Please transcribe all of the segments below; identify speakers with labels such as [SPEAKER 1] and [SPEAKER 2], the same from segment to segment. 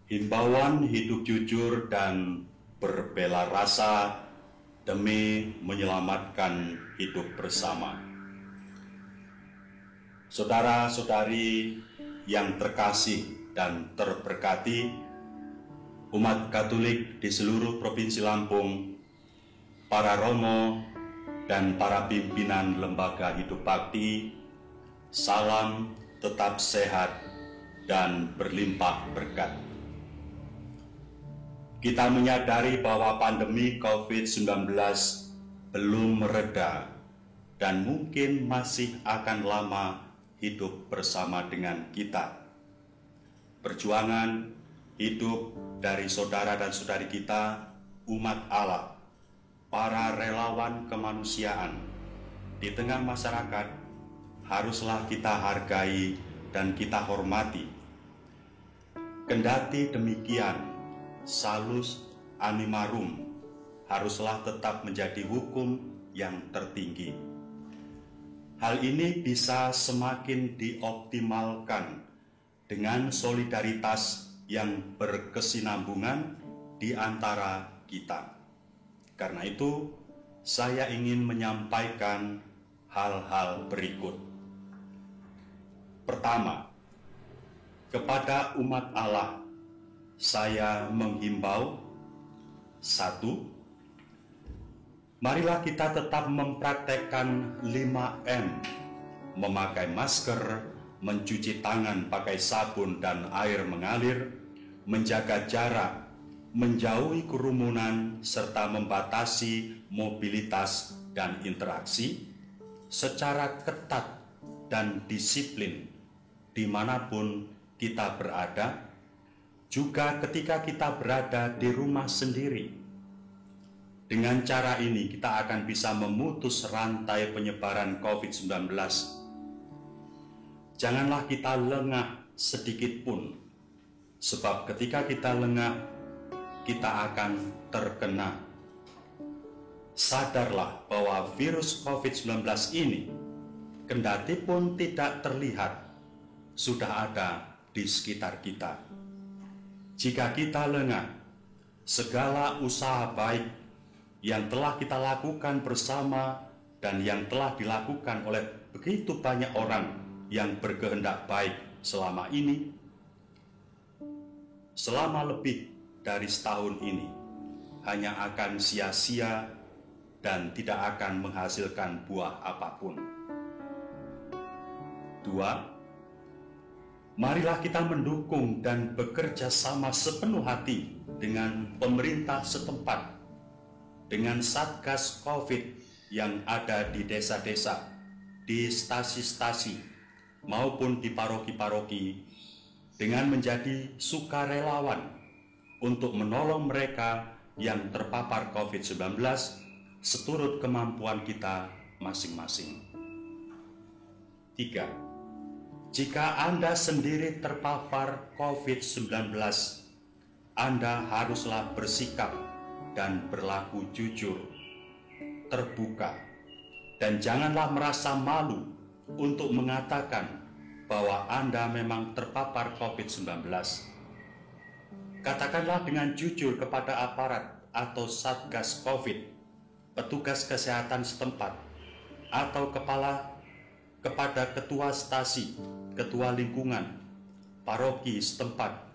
[SPEAKER 1] Himbauan hidup jujur dan berbela rasa demi menyelamatkan hidup bersama. Saudara-saudari yang terkasih dan terberkati, umat Katolik di seluruh Provinsi Lampung, para romo dan para pimpinan lembaga hidup bakti, salam tetap sehat dan berlimpah berkat. Kita menyadari bahwa pandemi COVID-19 belum mereda dan mungkin masih akan lama hidup bersama dengan kita. Perjuangan hidup dari saudara dan saudari kita, umat Allah, para relawan kemanusiaan di tengah masyarakat, haruslah kita hargai dan kita hormati. Kendati demikian, salus animarum haruslah tetap menjadi hukum yang tertinggi. Hal ini bisa semakin dioptimalkan dengan solidaritas yang berkesinambungan di antara kita. Karena itu, saya ingin menyampaikan hal-hal berikut. Pertama, kepada umat Allah, saya menghimbau: 1. Marilah kita tetap mempraktekkan 5M, memakai masker, mencuci tangan pakai sabun dan air mengalir, menjaga jarak, menjauhi kerumunan, serta membatasi mobilitas dan interaksi secara ketat dan disiplin dimanapun kita berada, juga ketika kita berada di rumah sendiri. Dengan cara ini kita akan bisa memutus rantai penyebaran COVID-19. Janganlah kita lengah sedikit pun, sebab ketika kita lengah, kita akan terkena. Sadarlah bahwa virus COVID-19 ini, kendati pun tidak terlihat, sudah ada di sekitar kita. Jika kita lengah, segala usaha baik yang telah kita lakukan bersama dan yang telah dilakukan oleh begitu banyak orang yang berkehendak baik selama ini, selama lebih dari setahun ini, hanya akan sia-sia dan tidak akan menghasilkan buah apapun. 2. Marilah kita mendukung dan bekerja sama sepenuh hati dengan pemerintah setempat, dengan Satgas COVID yang ada di desa-desa, di stasi-stasi, maupun di paroki-paroki, dengan menjadi sukarelawan untuk menolong mereka yang terpapar COVID-19 seturut kemampuan kita masing-masing. 3. Jika Anda sendiri terpapar COVID-19, Anda haruslah bersikap dan berlaku jujur, terbuka, dan janganlah merasa malu untuk mengatakan bahwa Anda memang terpapar COVID-19. Katakanlah dengan jujur kepada aparat atau Satgas COVID, petugas kesehatan setempat, atau kepada ketua stasi, ketua lingkungan, paroki setempat,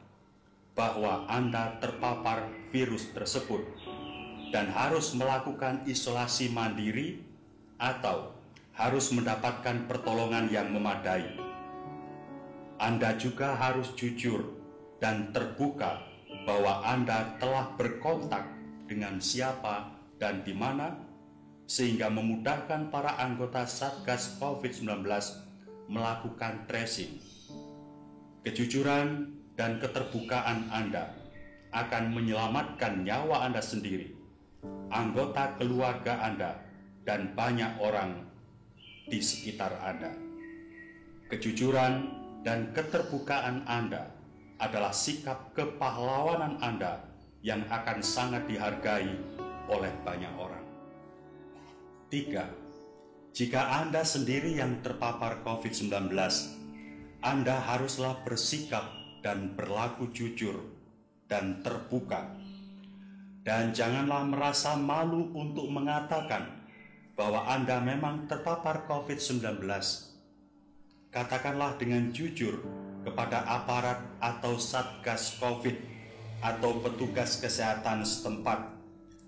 [SPEAKER 1] bahwa Anda terpapar virus tersebut dan harus melakukan isolasi mandiri atau harus mendapatkan pertolongan yang memadai. Anda juga harus jujur dan terbuka bahwa Anda telah berkontak dengan siapa dan di mana, sehingga memudahkan para anggota Satgas COVID-19 melakukan tracing. Kejujuran dan keterbukaan Anda akan menyelamatkan nyawa Anda sendiri, anggota keluarga Anda, dan banyak orang di sekitar Anda. Kejujuran dan keterbukaan Anda adalah sikap kepahlawanan Anda yang akan sangat dihargai oleh banyak orang. 3. Jika Anda sendiri yang terpapar COVID-19, Anda haruslah bersikap dan berlaku jujur, dan terbuka. Dan janganlah merasa malu untuk mengatakan bahwa Anda memang terpapar COVID-19. Katakanlah dengan jujur kepada aparat atau satgas COVID atau petugas kesehatan setempat,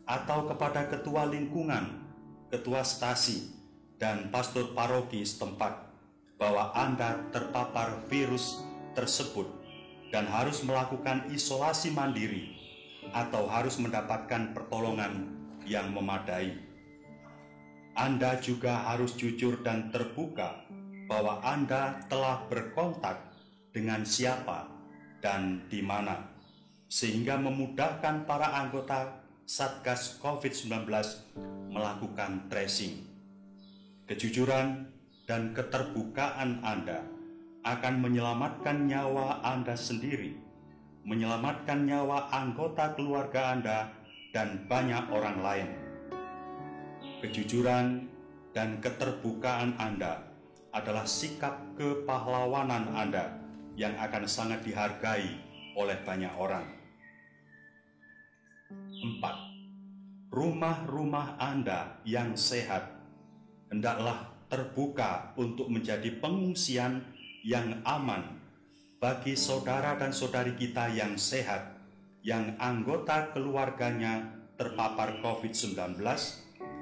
[SPEAKER 1] atau kepada ketua lingkungan, ketua stasi, dan pastor paroki setempat bahwa Anda terpapar virus tersebut dan harus melakukan isolasi mandiri atau harus mendapatkan pertolongan yang memadai. Anda juga harus jujur dan terbuka bahwa Anda telah berkontak dengan siapa dan di mana, sehingga memudahkan para anggota Satgas COVID-19 melakukan tracing. Kejujuran dan keterbukaan Anda akan menyelamatkan nyawa Anda sendiri, menyelamatkan nyawa anggota keluarga Anda, dan banyak orang lain. Kejujuran dan keterbukaan Anda adalah sikap kepahlawanan Anda yang akan sangat dihargai oleh banyak orang. 4. Rumah-rumah Anda yang sehat hendaklah terbuka untuk menjadi pengungsian yang aman bagi saudara dan saudari kita yang sehat, yang anggota keluarganya terpapar COVID-19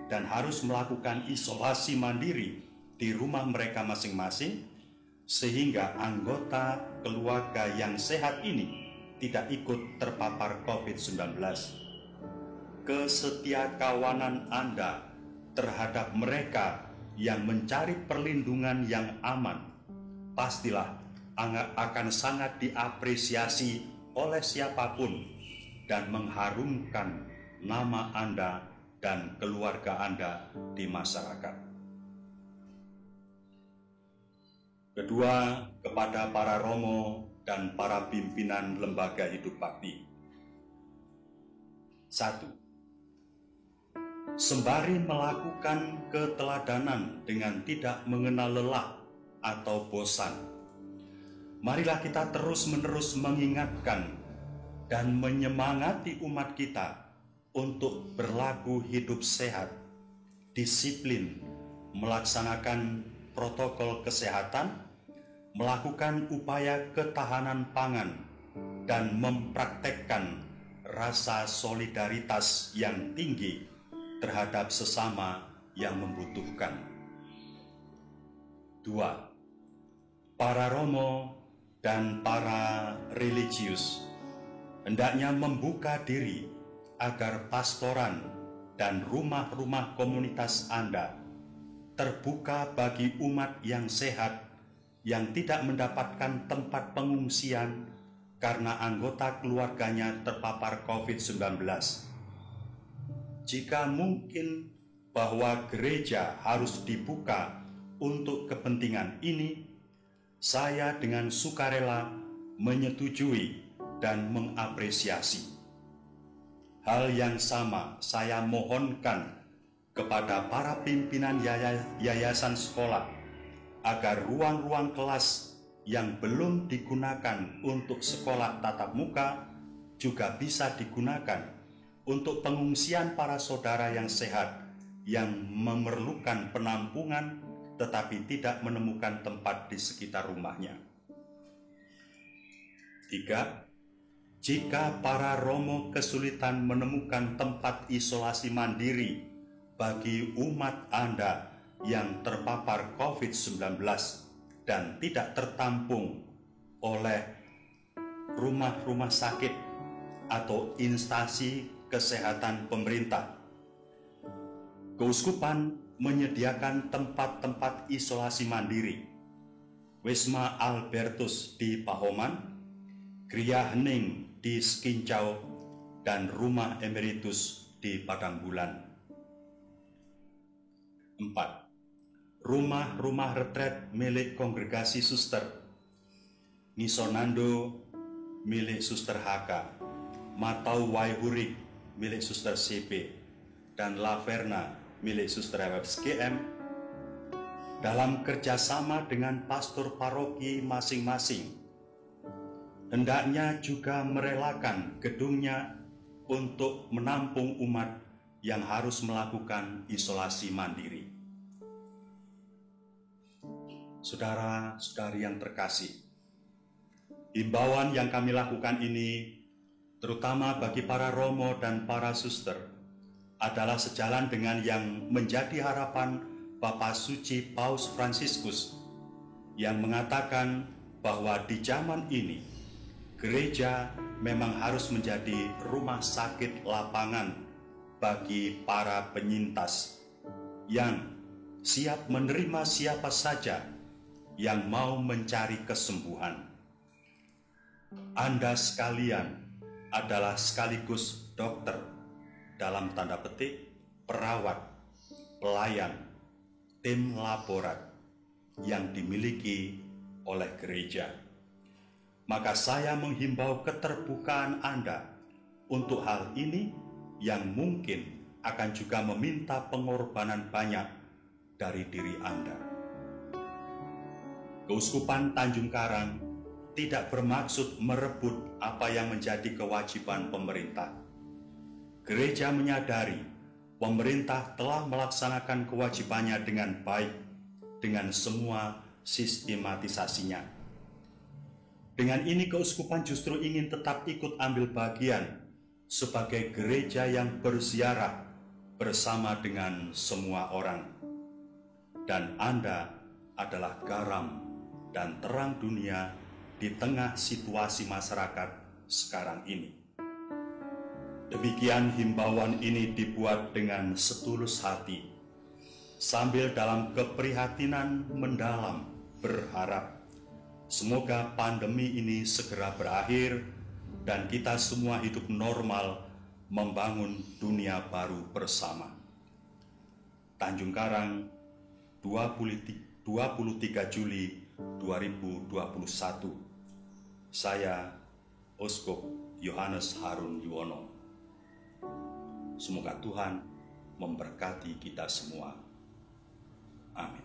[SPEAKER 1] dan harus melakukan isolasi mandiri di rumah mereka masing-masing, sehingga anggota keluarga yang sehat ini tidak ikut terpapar COVID-19. Kesetiakawanan Anda terhadap mereka yang mencari perlindungan yang aman pastilah akan sangat diapresiasi oleh siapapun dan mengharumkan nama Anda dan keluarga Anda di masyarakat. Kedua, kepada para romo dan para pimpinan lembaga hidup bakti. 1. Sembari melakukan keteladanan dengan tidak mengenal lelah atau bosan, marilah kita terus-menerus mengingatkan dan menyemangati umat kita untuk berlaku hidup sehat, disiplin, melaksanakan protokol kesehatan, melakukan upaya ketahanan pangan, dan mempraktekkan rasa solidaritas yang tinggi terhadap sesama yang membutuhkan. 2. Para romo dan para religius hendaknya membuka diri agar pastoran dan rumah-rumah komunitas Anda terbuka bagi umat yang sehat yang tidak mendapatkan tempat pengungsian karena anggota keluarganya terpapar COVID-19. Jika mungkin bahwa gereja harus dibuka untuk kepentingan ini, saya dengan sukarela menyetujui dan mengapresiasi. Hal yang sama saya mohonkan kepada para pimpinan yayasan sekolah agar ruang-ruang kelas yang belum digunakan untuk sekolah tatap muka juga bisa digunakan untuk pengungsian para saudara yang sehat yang memerlukan penampungan tetapi tidak menemukan tempat di sekitar rumahnya. 3. Jika para romo kesulitan menemukan tempat isolasi mandiri bagi umat Anda yang terpapar COVID-19 dan tidak tertampung oleh rumah-rumah sakit atau instansi kesehatan pemerintah, Keuskupan menyediakan tempat-tempat isolasi mandiri. Wisma Albertus di Pahoman, Gria Hening di Skincau, dan Rumah Emeritus di Padang Bulan. 4. Rumah-rumah retret milik kongregasi suster, Ngisonando milik suster HK, Matau Waihurik milik suster CP, dan Laverna milik suster FSGM, dalam kerjasama dengan pastor paroki masing-masing, hendaknya juga merelakan gedungnya untuk menampung umat yang harus melakukan isolasi mandiri. Saudara-saudari yang terkasih, himbauan yang kami lakukan ini, terutama bagi para romo dan para suster, adalah sejalan dengan yang menjadi harapan Bapa Suci Paus Fransiskus yang mengatakan bahwa di zaman ini gereja memang harus menjadi rumah sakit lapangan bagi para penyintas yang siap menerima siapa saja yang mau mencari kesembuhan. Anda sekalian adalah sekaligus dokter, dalam tanda petik, perawat, pelayan, tim laborat yang dimiliki oleh gereja. Maka saya menghimbau keterbukaan Anda untuk hal ini yang mungkin akan juga meminta pengorbanan banyak dari diri Anda. Keuskupan Tanjung Karang tidak bermaksud merebut apa yang menjadi kewajiban pemerintah. Gereja menyadari pemerintah telah melaksanakan kewajibannya dengan baik dengan semua sistematisasinya. Dengan ini keuskupan justru ingin tetap ikut ambil bagian sebagai gereja yang berziarah bersama dengan semua orang. Dan Anda adalah garam dan terang dunia di tengah situasi masyarakat sekarang ini. Demikian himbauan ini dibuat dengan setulus hati, sambil dalam keprihatinan mendalam berharap semoga pandemi ini segera berakhir dan kita semua hidup normal membangun dunia baru bersama. Tanjung Karang, 23 Juli 2021. Saya, Uskup Yohanes Harun Yuwono. Semoga Tuhan memberkati kita semua. Amin.